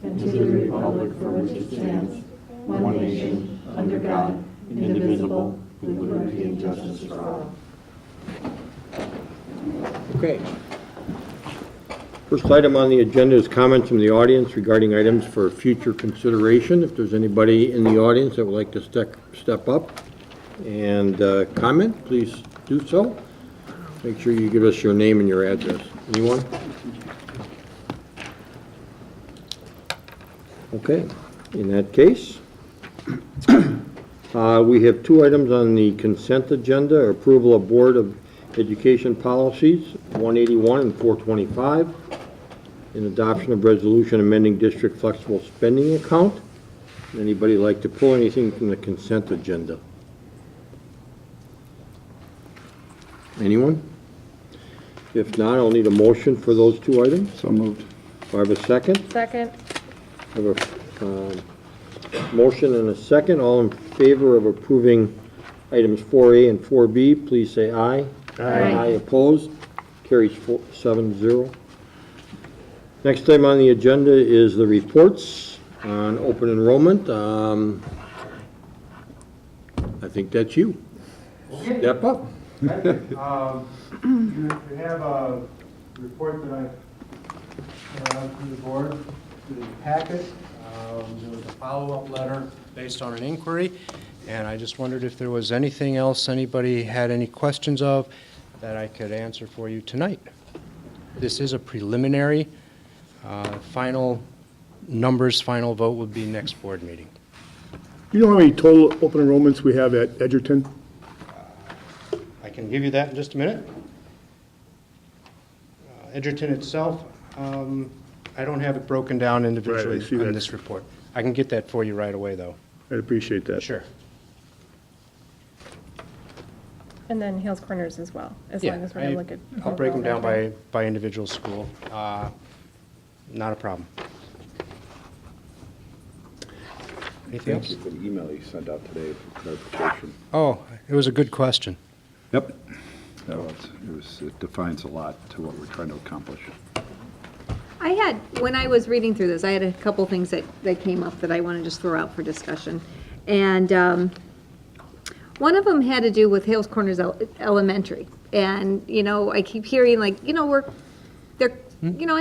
and to the republic for which it stands, one nation, under God, indivisible, with liberty and justice for all. Okay. First item on the agenda is comments from the audience regarding items for future consideration. If there's anybody in the audience that would like to step up and comment, please do so. Make sure you give us your name and your address. Anyone? Okay. In that case, we have two items on the consent agenda: approval of Board of Education policies 181 and 425, and adoption of resolution amending district flexible spending account. Anybody like to pull anything from the consent agenda? Anyone? If not, I'll need a motion for those two items. So moved. Do I have a second? Second. I have a motion and a second. All in favor of approving items 4A and 4B, please say aye. Aye. Opposed? Carries 7-0. Next item on the agenda is the reports on open enrollment. I think that's you. Step up. You have a report that I put out to the board, to the packet. There was a follow-up letter based on an inquiry, and I just wondered if there was anything else anybody had any questions of that I could answer for you tonight. This is a preliminary. Final numbers, final vote would be next board meeting. You know how many total open enrollments we have at Edgerton? I can give you that in just a minute. Edgerton itself, I don't have it broken down individually Right, I see on that. this report. I can get that for you right away, though. I'd appreciate that. Sure. And then Hales Corners as well, as Yeah, long as we're going to look at. I'll break them down overall by individual school. Not a problem. Anything Thank else? you for the email you sent out today for clarification. Oh, it was a good question. Yep. It defines a lot to what we're trying to accomplish. When I was reading through this, I had a couple things that came up that I want to just throw out for discussion. And one of them had to do with Hales Corners Elementary. And, I keep hearing I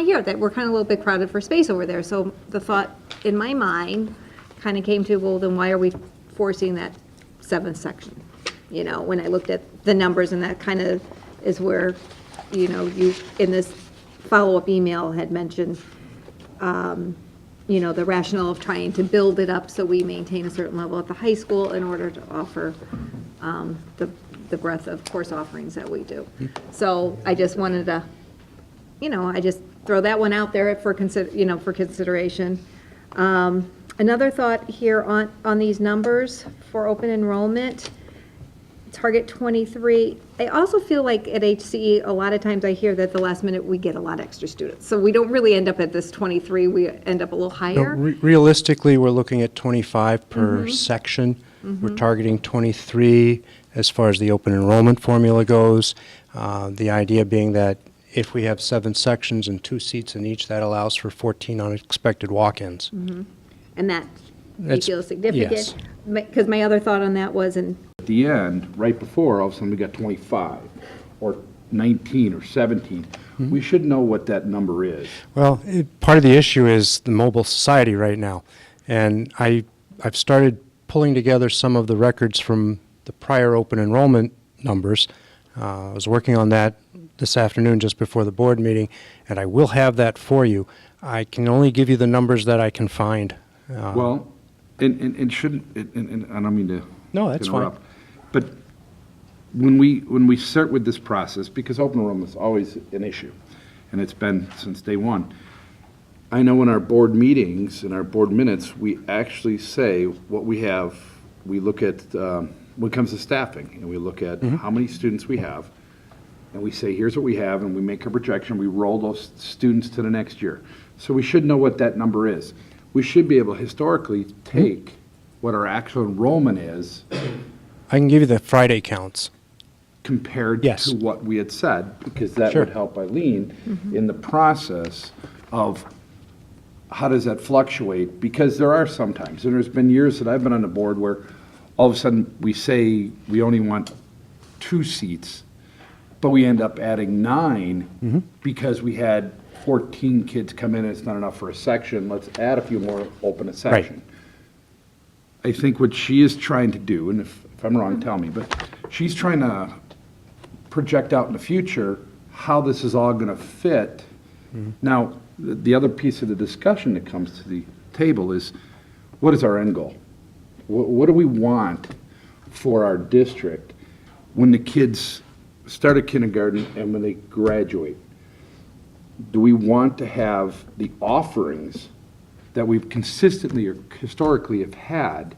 hear that we're kind of a little bit crowded for space over there. So the thought in my mind kind of came to, well, then why are we forcing that seventh section? When I looked at the numbers, and that kind of is where, you, in this follow-up email, had mentioned, the rationale of trying to build it up so we maintain a certain level at the high school in order to offer the breadth of course offerings that we do. So I just wanted to, I just throw that one out there for consideration. Another thought here on these numbers for open enrollment, target 23. I also feel like at HCE, a lot of times I hear that the last minute we get a lot of extra students. So we don't really end up at this 23, we end up a little No, higher. realistically, we're looking at 25 per section. We're targeting 23 as far as the open enrollment formula goes. The idea being that if we have 7 sections and 2 seats in each, that allows for 14 unexpected walk-ins. And that, you That's- feel significant? yes. Because my other thought on that was, At the end, right before, all of a sudden we got 25 or 19 or 17. We should know what that number is. Well, part of the issue is the mobile society right now. And I've started pulling together some of the records from the prior open enrollment numbers. I was working on that this afternoon just before the board meeting, and I will have that for you. I can only give you the numbers that I can find. Well, and shouldn't, and I don't mean to No, that's fine. interrupt, but when we start with this process, because open enrollment is always an issue, and it's been since day one, I know in our board meetings, in our board minutes, we actually say what we have. We look at, when it comes to staffing, and we look at how many students we have, and we say, here's what we have, and we make a projection, we roll those students to the next year. So we should know what that number is. We should be able to historically take what our actual enrollment is I can give you the Friday counts. compared Yes. to what we had said, because that Sure. would help Eileen in the process of how does that fluctuate? Because there are some times, and there's been years that I've been on the board where all of a sudden we say we only want 2 seats, but we end up adding 9 because we had 14 kids come in and it's not enough for a section. Let's add a few more, open a section. I think what she is trying to do, and if I'm wrong, tell me, but she's trying to project out in the future how this is all going to fit. Now, the other piece of the discussion that comes to the table is, what is our end goal? What do we want for our district when the kids start at kindergarten and when they graduate? Do we want to have the offerings that we've consistently or historically have had,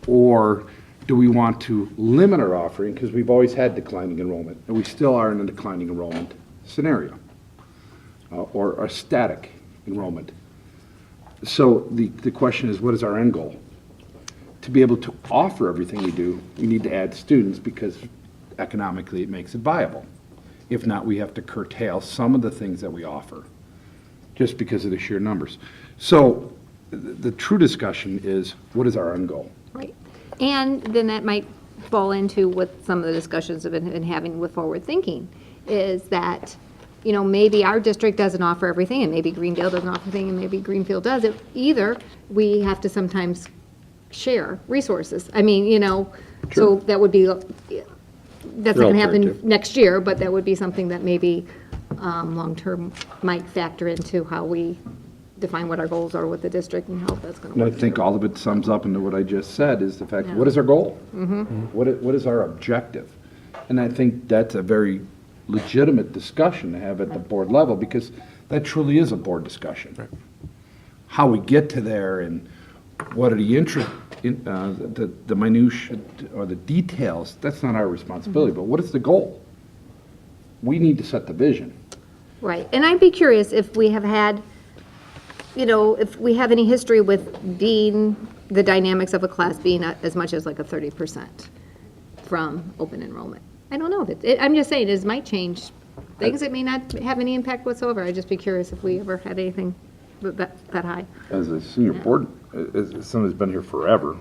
or do we want to limit our offering because we've always had declining enrollment, and we still are in a declining enrollment scenario, or a static enrollment? So the question is, what is our end goal? To be able to offer everything we do, we need to add students because economically it makes it viable. If not, we have to curtail some of the things that we offer just because of the sheer numbers. So the true discussion is, what is our end goal? Right. And then that might fall into what some of the discussions have been having with forward thinking, is that, you know, maybe our district doesn't offer everything, and maybe Greendale doesn't offer everything, and maybe Greenfield does it. Either we have to sometimes share resources. I mean, you know, so that would be, that's not going to happen next year, but that would be something that maybe long-term might factor into how we define what our goals are with the district and how that's going to And I work. think all of it sums up into what I just said, is the fact, what is our goal? What is our objective? And I think that's a very legitimate discussion to have at the board level, because that truly is a board discussion. How we get to there and what are the minutiae or the details, that's not our responsibility, but what is the goal? We need to set the vision. Right, and I'd be curious if we have had, you know, if we have any history with being, the dynamics of a class being as much as like a 30% from open enrollment. I don't know, I'm just saying, it might change things, it may not have any impact whatsoever. I'd just be curious if we ever had anything that high. As a senior board, as someone who's been here forever,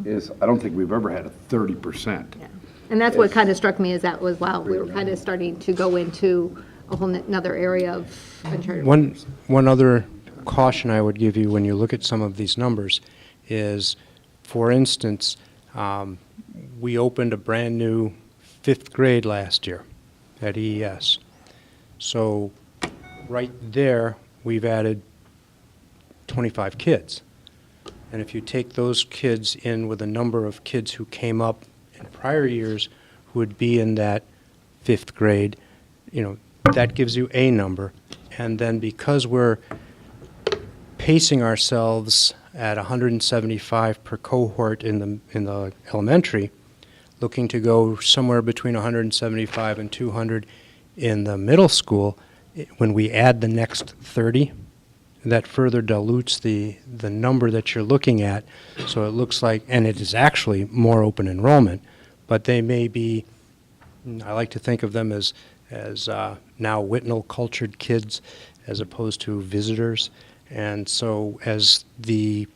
is I don't think we've ever had a 30%. Yeah. And that's what kind of struck me, is that was, wow, we were kind of starting to go into a whole another area of uncharted waters. One other caution I would give you when you look at some of these numbers is, for instance, we opened a brand-new 5th grade last year at EES. So right there, we've added 25 kids. And if you take those kids in with a number of kids who came up in prior years who would be in that 5th grade, you know, that gives you a number. And then because we're pacing ourselves at 175 per cohort in the elementary, looking to go somewhere between 175 and 200 in the middle school, when we add the next 30, that further dilutes the number that you're looking at. So it looks like, and it is actually more open enrollment, but they may be, I like to think of them as now Whitnall cultured kids as opposed to visitors. And so as the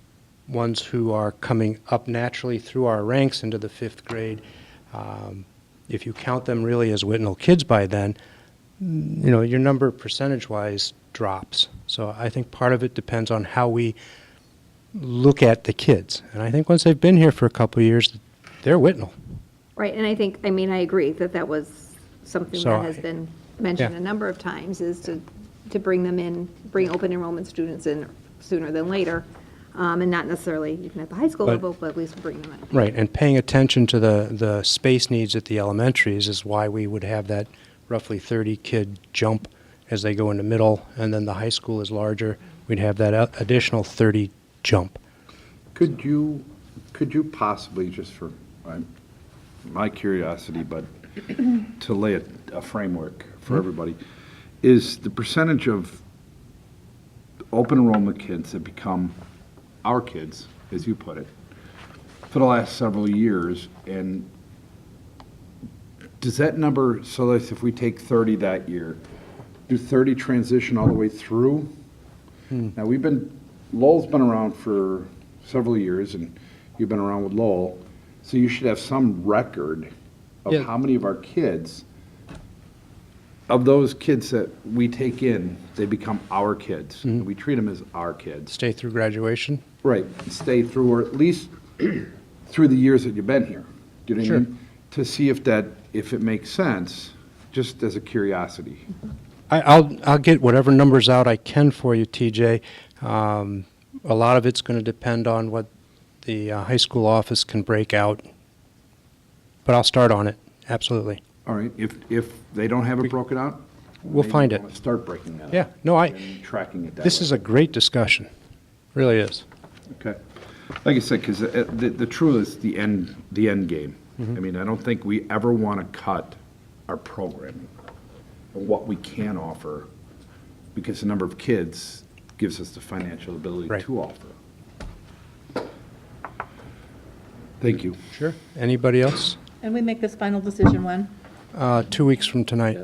ones who are coming up naturally through our ranks into the 5th grade, if you count them really as Whitnall kids by then, you know, your number percentage-wise drops. So I think part of it depends on how we look at the kids. And I think once they've been here for a couple of years, they're Whitnall. Right, and I think, I mean, I agree that was something So that has been mentioned yeah. a number of times, is to bring them in, bring open enrollment students in sooner than later, and not necessarily even at the high school level, but at least bring them in. Right, and paying attention to the space needs at the elementaries is why we would have that roughly 30-kid jump as they go into middle, and then the high school is larger. We'd have that additional 30 jump. Could you possibly, just for my curiosity, but to lay a framework for everybody, is the percentage of open enrollment kids that become our kids, as you put it, for the last several years, and does that number, so that if we take 30 that year, do 30 transition all the way through? Now, Lowell's been around for several years, and you've been around with Lowell, so you should have some record of Yeah. how many of our kids, of those kids that we take in, they become our kids. And we treat them as our kids. Stay through graduation? Right, stay through, or at least through the years that you've been here. Do you know what I Sure. mean? To see if it makes sense, just as a curiosity. I'll get whatever numbers out I can for you, TJ. A lot of it's going to depend on what the high school office can break out, but I'll start on it, absolutely. All right, if they don't have it broken out? We'll maybe find we it. wanna Start breaking that out. Yeah, no, And tracking it that way. this is a great discussion, really is. Okay. Like I said, because the truth is the end game. I mean, I don't think we ever want to cut our programming, or what we can offer, because the number of kids gives us the financial ability Right. to offer. Thank you. Sure. Anybody else? And we make this final decision when? 2 weeks from tonight.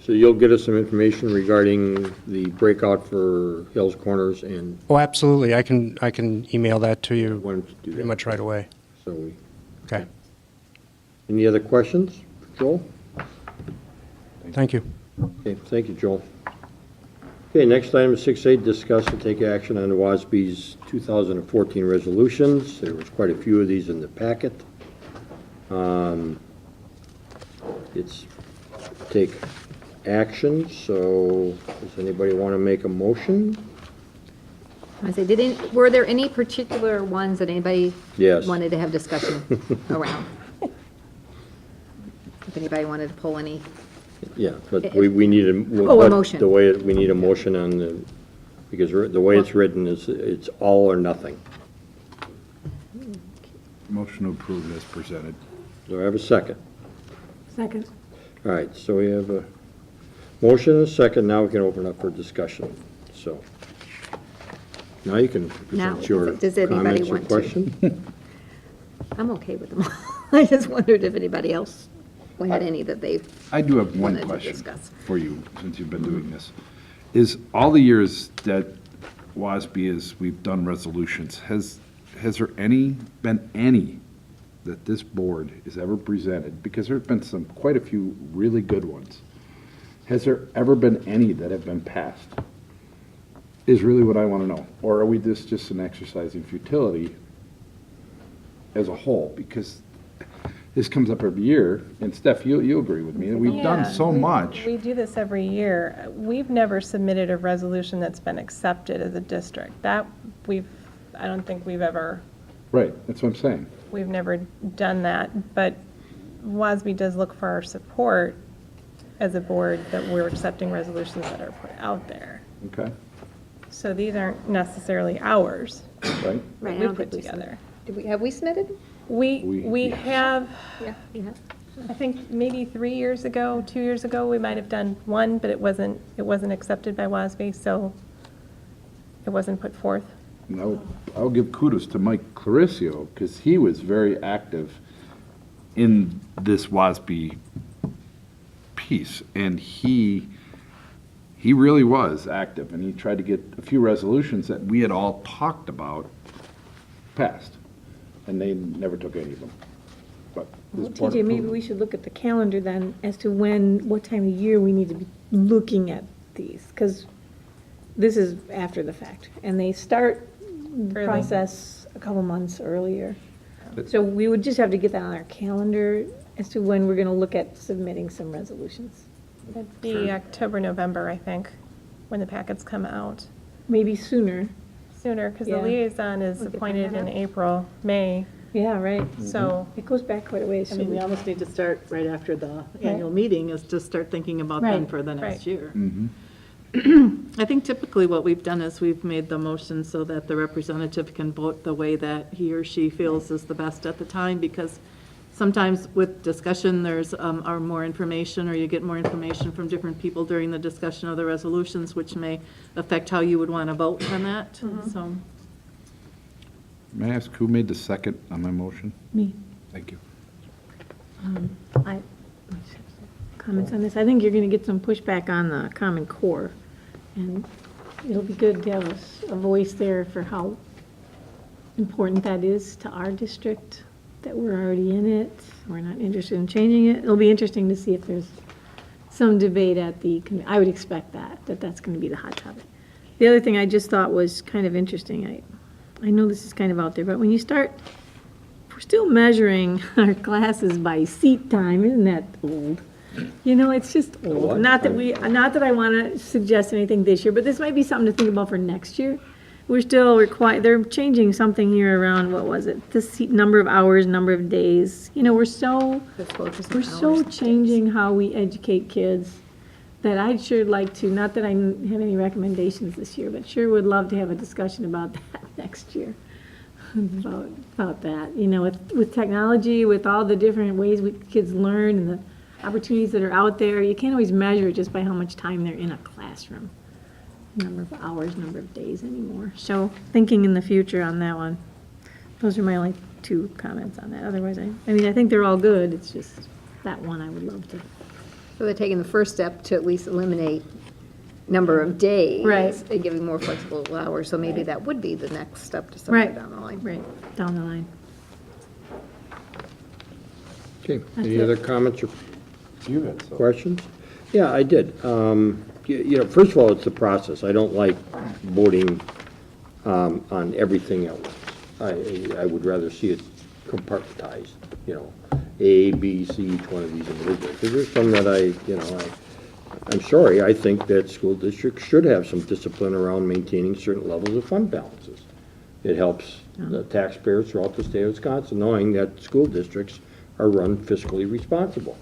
So you'll get us some information regarding the breakout for Hills Corners, and Oh, absolutely. I can email that to you why don't you do pretty that? much right away. So we, Okay. any other questions, Joel? Thank you. Okay, thank you, Joel. Okay, next item is 6A, discuss and take action on WASB's 2014 resolutions. There was quite a few of these in the packet. It's take action, so does anybody want to make a motion? I say, were there any particular ones that anybody Yes. wanted to have discussion around? If anybody wanted to pull any, Yeah, but we need a. Oh, a motion. The way, we need a motion on the, because the way it's written is, it's all or nothing. Motion to approve as presented. Do I have a second? Second. All right, so we have a motion and a second, now we can open up for discussion, so. Now you can Now, present your does anybody comments or want to? question. I'm okay with them all. I just wondered if anybody else had any that they, I do have one wanted to question discuss. for you, since you've been doing this. Is all the years that WASB we've done resolutions, has there been any that this board has ever presented? Because there've been quite a few really good ones. Has there ever been any that have been passed? Is really what I want to know. Or are we just an exercise in futility as a whole? Because this comes up every year, and Steph, you agree with me, that we've done Yeah, so much. We do this every year. We've never submitted a resolution that's been accepted as a district. I don't think we've ever, Right, that's what I'm saying. we've never done that. But WASB does look for our support as a board that we're accepting resolutions that are put out there. Okay, So these aren't necessarily ours right? right, I we don't put think we together. have we submitted? We yes. have, Yeah, we have. I think maybe 3 years ago, 2 years ago, we might have done one, but it wasn't accepted by WASB, so it wasn't put forth. And I'll give kudos to Mike Claricio, because he was very active in this WASB piece, and he really was active, and he tried to get a few resolutions that we had all talked about passed, and they never took any of them. But this Well, board TJ, maybe approved we should look at the calendar then as to what time of year we need to be looking at these, because this is after the fact, and they start the Early. process a couple months earlier. But- So we would just have to get that on our calendar as to when we're gonna look at submitting some resolutions. It'd be October, November, I think, when the packets come out. Maybe sooner. Sooner, because the Yeah. liaison is We'll get appointed that in up. April, May, Yeah, right. so It goes back quite a ways. I mean, we almost need to start right after the annual meeting, is to start thinking about them Right, for the next right. year. Mm-hmm. I think typically what we've done is we've made the motion so that the representative can vote the way that he or she feels is the best at the time, because sometimes with discussion, there's are more information, or you get more information from different people during the discussion of the resolutions, which may affect how you would want to vote on that, so. May I ask who made the second on my motion? Me. Thank you. Comments on this? I think you're gonna get some pushback on the Common Core. And it'll be good to have a voice there for how important that is to our district, that we're already in it, we're not interested in changing it. It'll be interesting to see if there's some debate at the, I would expect that's going to be the hot topic. The other thing I just thought was kind of interesting, I know this is kind of out there, but when you start, we're still measuring our classes by seat time, isn't that old? You know, it's just old. Not that I want to suggest anything this year, but this might be something to think about for next year. We're still they're changing something here around, what was it? The seat, number of hours, number of days. You know, we're so changing how we educate kids that I'd sure like to, not that I have any recommendations this year, but sure would love to have a discussion about that next year. About that, you know, with technology, with all the different ways kids learn and the opportunities that are out there, you can't always measure it just by how much time they're in a classroom. Number of hours, number of days anymore. So thinking in the future on that one. Those are my only 2 comments on that. Otherwise, I think they're all good. It's just that one I would love to. So they're taking the first step to at least eliminate number of days. Right. And giving more flexible hours, so maybe that would be the next step to somewhere down the line. Right, down the line. Okay, any other comments or You had some. questions? Yeah, I did. You know, first of all, it's the process. I don't like voting on everything else. I would rather see it compartmentized, you know, A, B, C, each one of these individuals. Because there's some that I'm sorry, I think that school districts should have some discipline around maintaining certain levels of fund balances. It helps the taxpayers throughout the state of Wisconsin knowing that school districts are run fiscally responsible.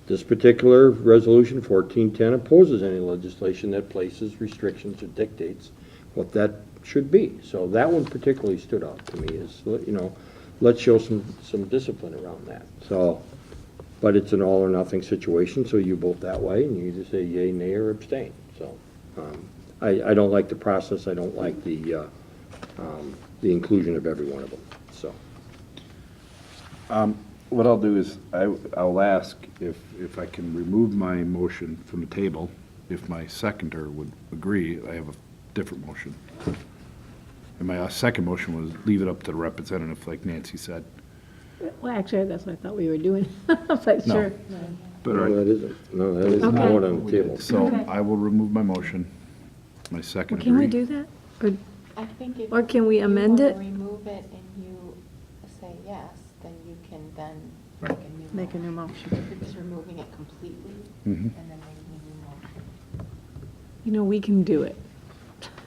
This particular resolution 1410 opposes any legislation that places restrictions or dictates what that should be. So that one particularly stood out to me is, you know, let's show some discipline around that. So, but it's an all or nothing situation, so you vote that way and you either say yay, nay, or abstain. So I don't like the process. I don't like the inclusion of every one of them. So. What I'll do is, I'll ask if I can remove my motion from the table. If my seconder would agree, I have a different motion. And my second motion was leave it up to the representative, like Nancy said. Well, actually, that's what I thought we were doing, but No. sure. But No, that isn't. No, that isn't Okay. what on the table. So Okay. I will remove my motion. My second Well, can we agree. do that? Or I think if Or can we amend it? you want to remove it and you say yes, then you can then Right. make a new motion. Make a new motion. If you're just removing it completely Mhm. and then making a new motion. You know, we can do it.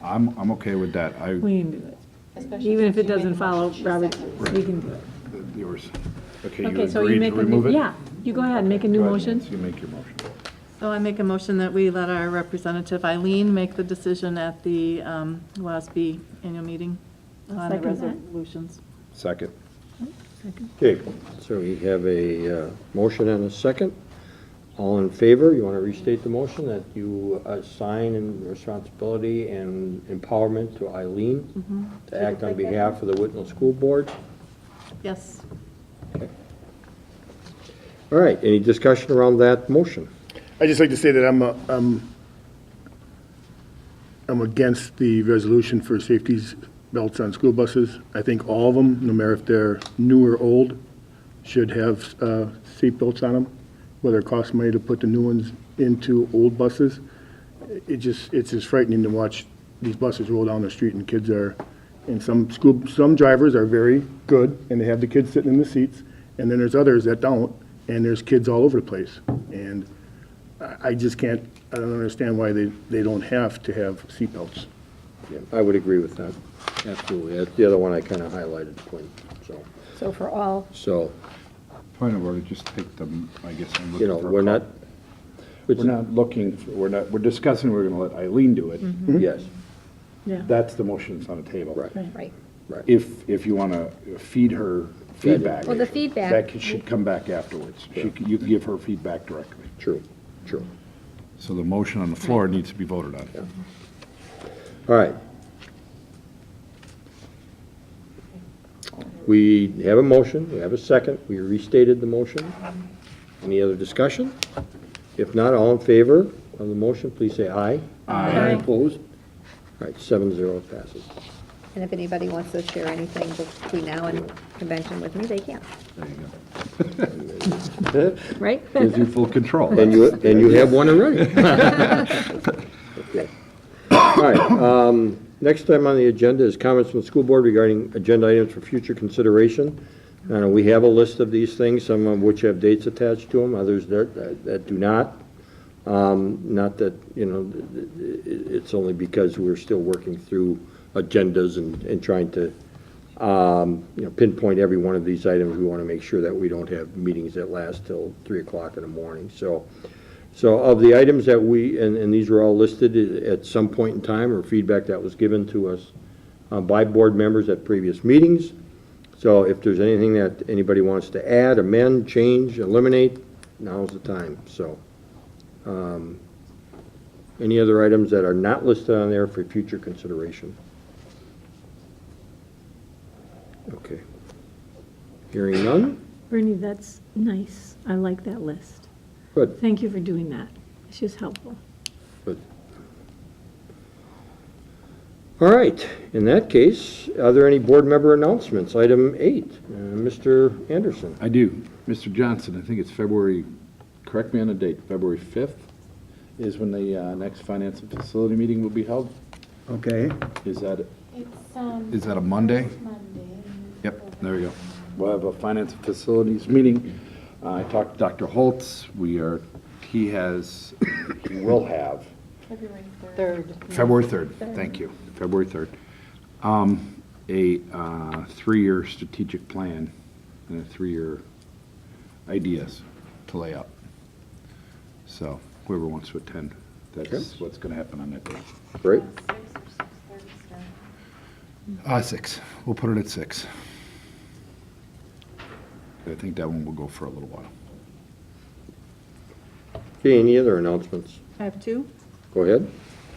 I'm okay with that. We can do it. Especially Even if since it you made doesn't the follow motion, Robert's second. rules, we can do it. Yours. Okay, you Okay, so you agree make to a remove new, it? yeah, you go ahead, make a new Go ahead, motion. Nancy, you make your motion. So I make a motion that we let our representative Eileen make the decision at the WASB annual meeting on the Second that. resolutions. Second. Second. Okay, so we have a motion and a second. All in favor, you want to restate the motion that you assign in responsibility and empowerment to Eileen to act on behalf of the Whitnall School Board? Yes. All right, any discussion around that motion? I'd just like to say that I'm against the resolution for safety belts on school buses. I think all of them, no matter if they're new or old, should have seat belts on them, whether it costs money to put the new ones into old buses. It's just frightening to watch these buses roll down the street and kids are, and some drivers are very good and they have the kids sitting in the seats, and then there's others that don't, and there's kids all over the place. And I just can't, I don't understand why they don't have to have seatbelts. Yeah, I would agree with that, absolutely. That's the other one I kind of highlighted, Quinn, so. So for all, So, Point of order, just take them, I guess I'm you looking know, for a we're not. call. We're not looking, we're discussing, we're gonna let Eileen do it. Yes, yeah, That's the motion that's on the table. right, Right. right. If you wanna feed her feedback. Well, the feedback- That should come back afterwards. You can give her feedback directly. True, true. So the motion on the floor needs to be voted on. All right. We have a motion, we have a second, we restated the motion. Any other discussion? If not, all in favor of the motion, please say aye. Aye. Opposed? All right, 7-0 passes. And if anybody wants to share anything between now and convention with me, they can, There you go. right? Gives you full control. And you have one already. Okay. All right, next item on the agenda is comments from the school board regarding agenda items for future consideration. We have a list of these things, some of which have dates attached to them, others that do not. Not that, it's only because we're still working through agendas and trying to, pinpoint every one of these items. We want to make sure that we don't have meetings that last till 3 o'clock in the morning. So of the items that and these were all listed at some point in time, or feedback that was given to us by board members at previous meetings. So if there's anything that anybody wants to add, amend, change, eliminate, now's the time. So any other items that are not listed on there for future consideration? Okay. Hearing none? Bernie, that's nice. I like that list. Good. Thank you for doing that. It's just helpful. Good. All right. In that case, are there any board member announcements? Item 8, Mr. Anderson. I do. Mr. Johnson, I think it's February, correct me on the date, February 5th is when the next finance and facility meeting will be held. Okay. Is that It's, Is that a Monday? Monday. Yep, there we go. We'll have a finance and facilities meeting. I talked to Dr. Holtz. He will have February 3rd. February 3rd, thank you, February 3rd. A 3-year strategic plan and a 3-year ideas to lay out. So whoever wants to attend, that's what's going to happen on that day. Great. 6 or 6:30 start. 6. We'll put it at 6. I think that one will go for a little while. Okay, any other announcements? I have two. Go ahead.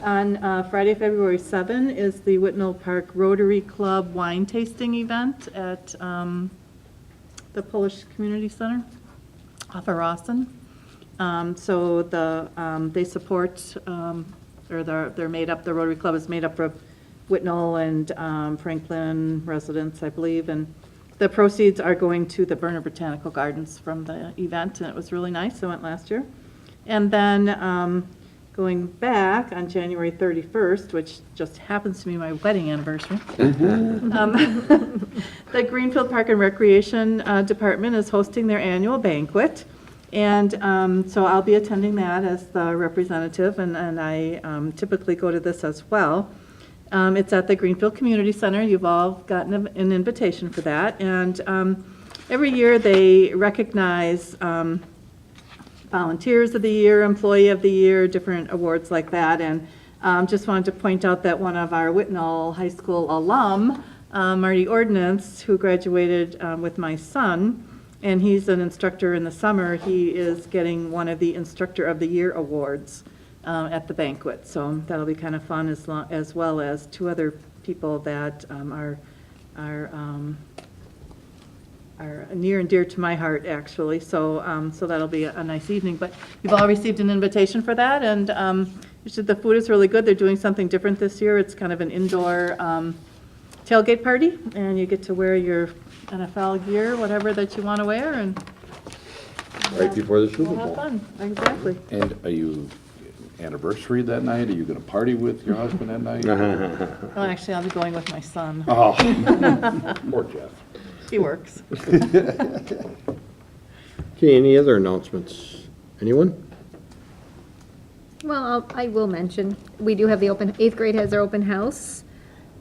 On Friday, February 7 is the Whitnall Park Rotary Club wine tasting event at the Polish Community Center off of Rawson. So they support, or they're made up, the Rotary Club is made up of Whitnall and Franklin residents, I believe, and the proceeds are going to the Burner Botanical Gardens from the event, and it was really nice. I went last year. And then going back on January 31st, which just happens to be my wedding anniversary, the Greenfield Park and Recreation Department is hosting their annual banquet. And so I'll be attending that as the representative, and I typically go to this as well. It's at the Greenfield Community Center. You've all gotten an invitation for that. And every year they recognize Volunteers of the Year, Employee of the Year, different awards like that. And just wanted to point out that one of our Whitnall High School alum, Marty Ordnance, who graduated with my son, and he's an instructor in the summer, he is getting one of the Instructor of the Year awards at the banquet. So that'll be kind of fun, as well as 2 other people that are near and dear to my heart, actually. So so that'll be a nice evening. But you've all received an invitation for that, and the food is really good. They're doing something different this year. It's kind of an indoor tailgate party, and you get to wear your NFL gear, whatever that you want to wear, and Right before the Super we'll have Bowl. fun. Exactly. And are you anniversary that night? Are you going to party with your husband that night? Well, actually, I'll be going with my son. Oh, poor Jeff. He works. Okay, any other announcements? Anyone? Well, I will mention, we do have the 8th grade has their open house,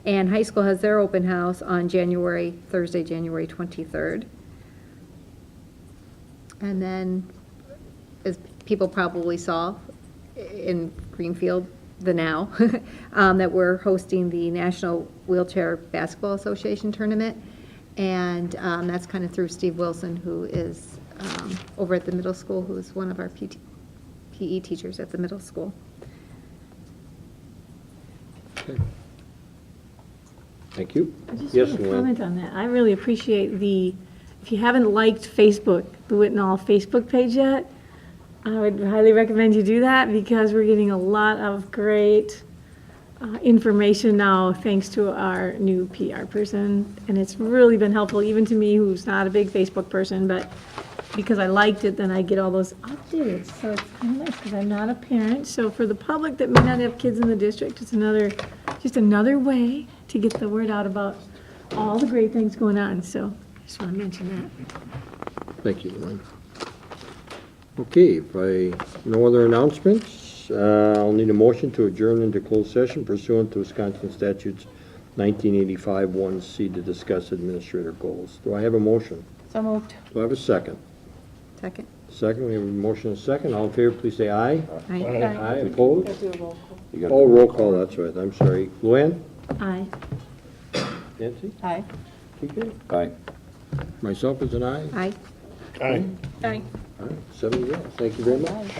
and high school has their open house on Thursday, January 23rd. And then, as people probably saw in Greenfield, that we're hosting the National Wheelchair Basketball Association tournament. And that's kind of through Steve Wilson, who is over at the middle school, who is one of our PE teachers at the middle school. Okay. Thank you. I just Yes, want to Luann. comment on that. I really appreciate if you haven't liked Facebook, the Whitnall Facebook page yet, I would highly recommend you do that, because we're getting a lot of great information now, thanks to our new PR person. And it's really been helpful, even to me, who's not a big Facebook person, but because I liked it, then I get all those updates. So it's kind of nice, because I'm not a parent. So for the public that may not have kids in the district, it's just another way to get the word out about all the great things going on. So I just want to mention that. Thank you, Lorraine. Okay, if no other announcements, I'll need a motion to adjourn into closed session pursuant to Wisconsin statutes 1985 1C to discuss administrator goals. Do I have a motion? So moved. Do I have a second? Second. Second, we have a motion and a second. All in favor, please say aye. Aye. Aye, opposed? You got- Oh, roll call, that's right, I'm sorry. Luann? Aye. Nancy? Aye. TK? Aye. Myself is an aye. Aye. Aye. Aye. All right, 7 yes. Thank you very much.